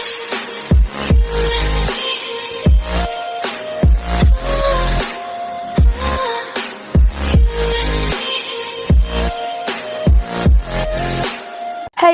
Hey,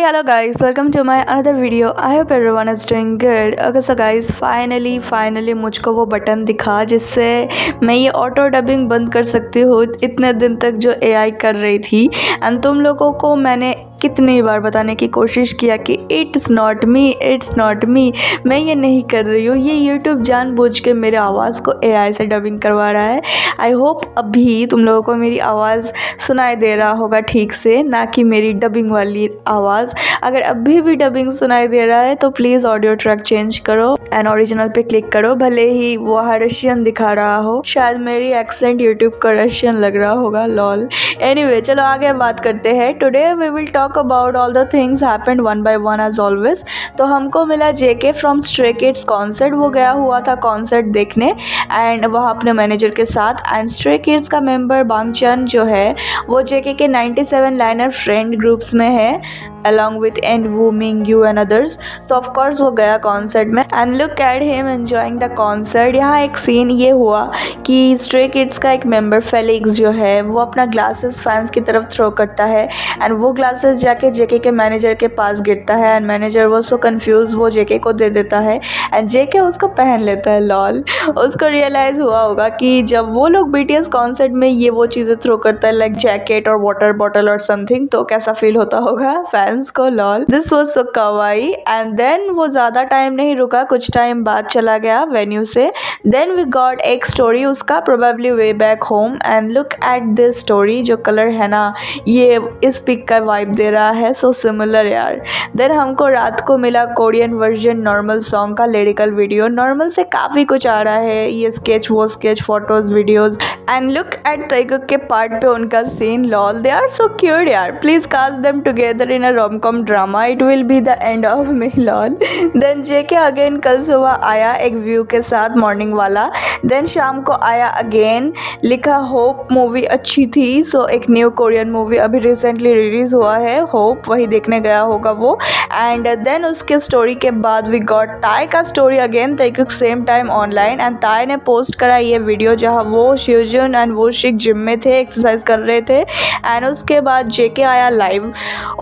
hello guys, welcome to my another video. I hope everyone is doing good. Okay, so guys, finally मुझको वो button दिखा जिससे मैं ये auto dubbing बंद कर सकती हूँ इतने दिन तक जो AI कर रही थी। एंड तुम लोगों को मैंने कितनी बार बताने की कोशिश किया कि इट्स नॉट मी, मैं ये नहीं कर रही हूँ, ये यूट्यूब जानबूझ के मेरे आवाज़ को AI से डबिंग करवा रहा है। आई होप अभी तुम लोगों को मेरी आवाज़ सुनाई दे रहा होगा ठीक से, ना कि मेरी डबिंग वाली आवाज़। अगर अभी भी डबिंग सुनाई दे रहा है तो प्लीज़ ऑडियो ट्रैक चेंज करो एंड ओरिजिनल पे क्लिक करो, भले ही वो रशियन दिखा रहा हो। शायद मेरी एक्सेंट यूट्यूब का रशियन लग रहा होगा, लॉल। एनीवे, चलो आगे बात करते हैं। Today we will talk about all the things happened one by one as always. तो हमको मिला JK from stray kids concert. वो गया हुआ था कॉन्सर्ट देखने एंड वह अपने मैनेजर के साथ। एंड स्ट्रे किड्स का मेंबर बांगचन जो है वो JK के 97 लाइनर फ्रेंड ग्रुप्स में है along with Enwu, Mingyu and others। तो ऑफ कोर्स वो गया कॉन्सर्ट में and look at him enjoying the concert. यहाँ एक सीन ये हुआ कि स्ट्रे किड्स का एक मेंबर फेलिक्स जो है वो अपना ग्लासेस फैंस की तरफ थ्रो करता है एंड वो ग्लासेस जाके JK के मैनेजर के पास गिरता है एंड मैनेजर वो सो कंफ्यूज वो JK को दे देता है एंड JK उसको पहन लेता है, लॉल। उसको रियलाइज़ हुआ होगा कि जब वो लोग BTS कॉन्सर्ट में ये वो चीज़ें थ्रो करता है लाइक जैकेट और वाटर बॉटल और समथिंग, तो कैसा फील होता होगा फैंस को, lol. This was so kawaii. And then वो ज़्यादा टाइम नहीं रुका, कुछ टाइम बाद चला गया वेन्यू से। देन वी गॉट एक स्टोरी उसका probably way back home and look at this story. जो कलर है ना ये इस पिक का वाइब दे रहा है, सो सिमिलर यार। देन हमको रात को मिला कोरियन वर्जन नॉर्मल सॉन्ग का लिरिकल वीडियो। नॉर्मल से काफ़ी कुछ आ रहा है, ये स्केच वो sketch, photos videos and look at Taekook के पार्ट पे उनका scene, lol. They are so cute यार, please cast them together in a romcom drama, it will be the end of me, lol. Then JK again कल सुबह आया एक view के साथ, मॉर्निंग वाला। देन शाम को आया अगेन, लिखा होप मूवी अच्छी थी। सो एक न्यू कोरियन मूवी अभी रिसेंटली रिलीज हुआ है, होप, वही देखने गया होगा वो। एंड देन उसके स्टोरी के बाद वी गॉट ताई का story again, Taekook same time online and Tae ने पोस्ट करा ये वीडियो जहाँ वो शिवजुन एंड वो शिक जिम में थे, एक्सरसाइज कर रहे थे। एंड उसके बाद JK आया live.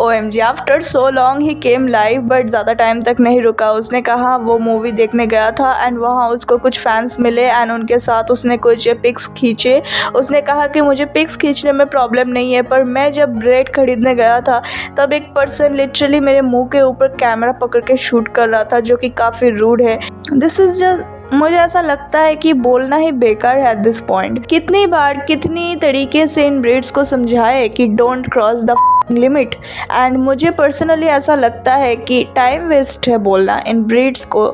OMG, after so long he came live, but ज़्यादा टाइम तक नहीं रुका। उसने कहा वो मूवी देखने गया था एंड वहाँ उसको कुछ फैंस मिले एंड उनके साथ उसने कुछ पिक्स खींचे। उसने कहा कि मुझे पिक्स खींचने में प्रॉब्लम नहीं है, पर मैं जब ब्रेड खरीदने गया था तब एक पर्सन लिटरली मेरे मुंह के ऊपर कैमरा पकड़ के शूट कर रहा था, जो कि काफ़ी रूड है। दिस इज़ जस्ट, मुझे ऐसा लगता है कि बोलना ही बेकार है एट दिस पॉइंट। कितनी बार कितनी तरीके से इन ब्रीड्स को समझाए कि don't cross the limit. And मुझे पर्सनली ऐसा लगता है कि टाइम वेस्ट है बोलना इन ब्रीड्स को।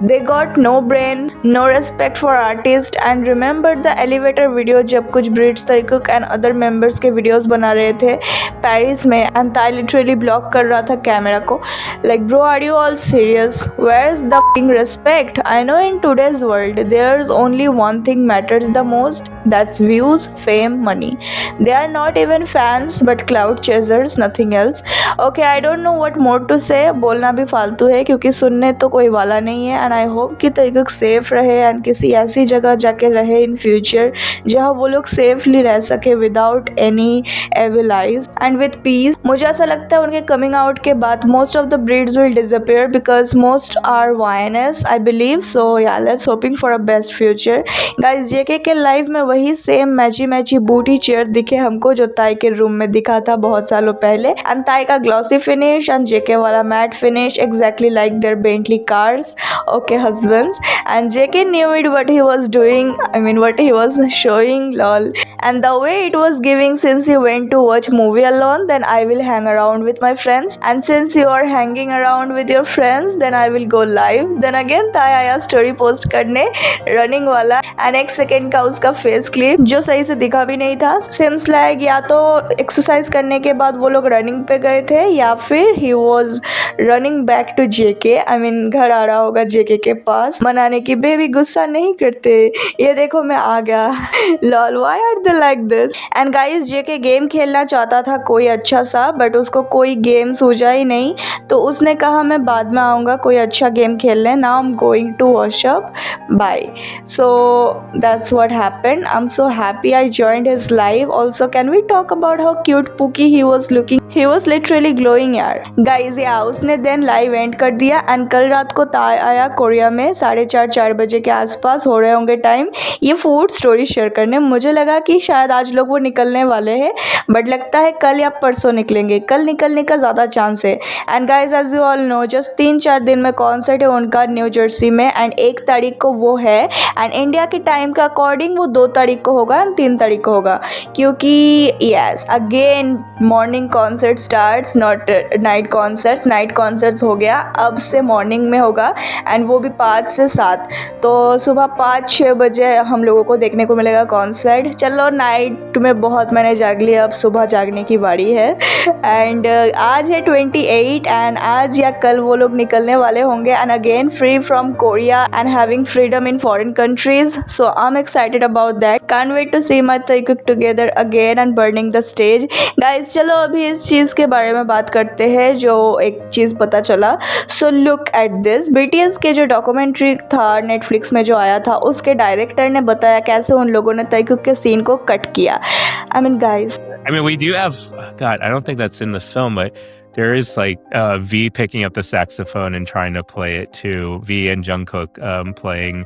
They got no brain, no respect for artist. And remember the elevator video, जब कुछ breeds Taekook and other members के वीडियोस बना रहे थे पेरिस में एंड ताई लिटरली ब्लॉक कर रहा था कैमरा को, like bro are you all serious, where is the respect? I know in today's world there is only one thing matters the most, that's views, fame, money. They are not even fans but clout chasers, nothing else. Okay, I don't know what more to say. बोलना भी फालतू है क्योंकि सुनने तो कोई वाला नहीं है। एंड आई होप कि ताइकुक सेफ रहे एंड किसी ऐसी जगह जाके रहे इन फ्यूचर जहाँ वो लोग सेफली रह सके without any evil eyes and with peace. मुझे ऐसा लगता है उनके कमिंग आउट के बाद most of the breeds will disappear because most are वायनस, I believe. So yeah let's hoping for a best future. Guys, JK के लाइफ में वही सेम मैची बूटी चेयर दिखे हमको जो ताई के रूम में दिखा था बहुत सालों पहले। एंड ताई का ग्लॉसी फिनिश एंड JK वाला matte finish, exactly like their Bentley cars. Okay, husbands. And JK knew it what he was doing. I mean, what he was showing, lol. And the way it was giving, since you went to watch movie alone, then I will hang around with my friends. And since you are hanging around with your friends, then I will go live. Then again, ताई आया story post करने running वाला and एक second का उसका face clip जो सही से दिखा भी नहीं था। सिम्स लाइक या तो एक्सरसाइज करने के बाद वो लोग रनिंग पे गए थे या फिर he was running back to JK, I mean घर आ रहा होगा JK के पास मनाने समझाने की, बेबी गुस्सा नहीं करते, ये देखो मैं आ गया। Lol why are they like this. And guys JK game खेलना चाहता था कोई अच्छा सा, बट उसको कोई गेम सूझा ही नहीं, तो उसने कहा मैं बाद में आऊँगा कोई अच्छा गेम खेलने। Now I am going to wash up, bye. So that's what happened. I am so happy I joined his live. Also can we talk about how cute pookie he was looking, he was literally glowing यार। Guys या उसने then live and कर दिया and कल रात को आया Korea में 4:30 बजे के आसपास हो रहे होंगे टाइम, ये फूड स्टोरी शेयर करने। मुझे लगा कि शायद आज लोग वो निकलने वाले हैं, बट लगता है कल या परसों निकलेंगे, कल निकलने का ज़्यादा चांस है। And guys as you all know just 3-4 दिन में कॉन्सर्ट है उनका न्यू जर्सी में, एंड 1 तारीख को वो है, एंड इंडिया के टाइम के अकॉर्डिंग वो 2 तारीख को होगा एंड 3 तारीख को होगा, क्योंकि yes again morning concert starts, not night concerts. Night concerts हो गया, अब से मॉर्निंग में होगा, एंड वो भी 5 से 7, तो सुबह 5-6 बजे हम लोगों को देखने को मिलेगा कॉन्सर्ट। चलो नाइट में बहुत मैंने जाग लिया, अब सुबह जागने की बारी है। एंड आज है 28 एंड आज या कल वो लोग निकलने वाले होंगे, and again free from Korea and having freedom in foreign countries. So I am excited about that, can't wait to see my Taekook together again and burning the stage. Guys चलो अभी इस चीज़ के बारे में बात करते हैं जो एक चीज़ पता चला। So look at this, BTS के जो डॉक्यूमेंट्री था नेटफ्लिक्स में जो आया था, उसके डायरेक्टर ने बताया कैसे उन लोगों ने ताइकुक के सीन को कट किया। आई mean guys, I mean, we do have, God, I don't think that's in the film, but there is like V picking up the saxophone and trying to play it too. V and Jungkook playing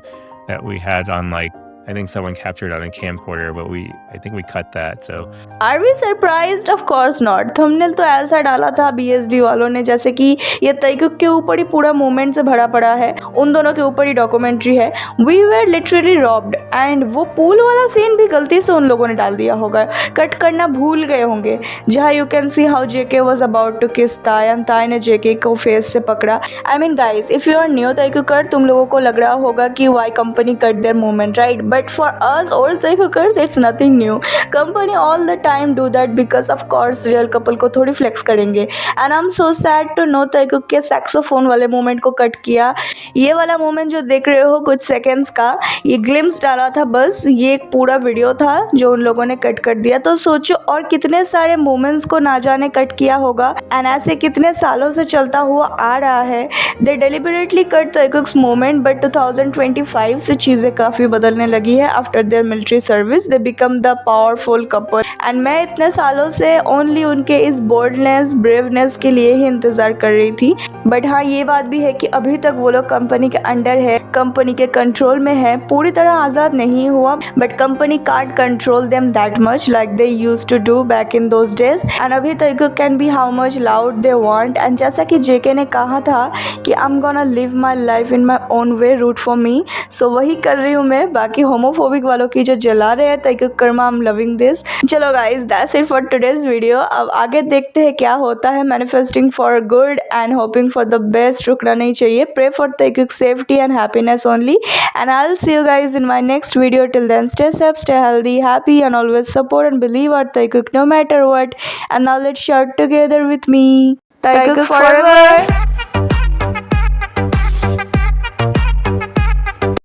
that we had on like, I think someone captured on a camcorder, but I think we cut that. So are we surprised? Of course not. Thumbnail तो ऐसा डाला था BSD वालों ने जैसे कि ये ताइकुक के ऊपर ही पूरा मूवमेंट से भरा पड़ा है, उन दोनों के ऊपर ही डॉक्यूमेंट्री है। We were literally robbed, and वो पूल वाला सीन भी गलती से उन लोगों ने डाल दिया होगा, कट करना भूल गए होंगे, जहाँ you can see how JK was about to kiss Tae and Tae ने जेके को फेस से पकड़ा। I mean guys if you are new Taekooker, तुम लोगों को लग रहा होगा कि why company cut their movement, right? But for us old Taekookers it's nothing new. Company all the time do that because of course real couple को थोड़ी flex करेंगे। And I am so sad to know Taekook के saxophone वाले moment को cut किया। ये वाला moment जो देख रहे हो कुछ सेकेंड्स का, ये ग्लिम्स डाला था बस, ये एक पूरा वीडियो था जो उन लोगों ने कट कर दिया। तो सोचो और कितने सारे मोमेंट्स को ना जाने कट किया होगा, एंड ऐसे कितने सालों से चलता हुआ आ रहा है। दे डेलिबरेटली कट ताइकुक्स मोमेंट, बट 2025 से चीज़ें काफ़ी बदलने लगी है। After their military service they become the powerful couple, and मैं इतने सालों से ओनली उनके इस बोल्डनेस ब्रेवनेस के लिए ही इंतज़ार कर रही थी। बट हाँ ये बात भी है कि अभी तक वो लोग कंपनी के अंडर है, कंपनी के कंट्रोल में है, पूरी तरह आज़ाद नहीं हुआ, but company can't control them that much like they used to do back in those days. And अभी Taekook can be how much loud they want, and जैसा कि जेके ने कहा था कि I am gonna live my life in my own way, root for me, so वही कर रही हूँ मैं। बाकी होमोफोबिक वालों की जो जला रहे हैं Taekook karma, I am loving this. चलो guys that's it for today's video. अब आगे देखते हैं क्या होता है। Manifesting for good and hoping for the best, रुकना नहीं चाहिए। Pray for Taekook safety and happiness only, and I will see you guys in my next video. Till then stay safe, stay healthy, happy and always support and believe our Taekook no matter what, and now let's shout together with me, Taikuk forever.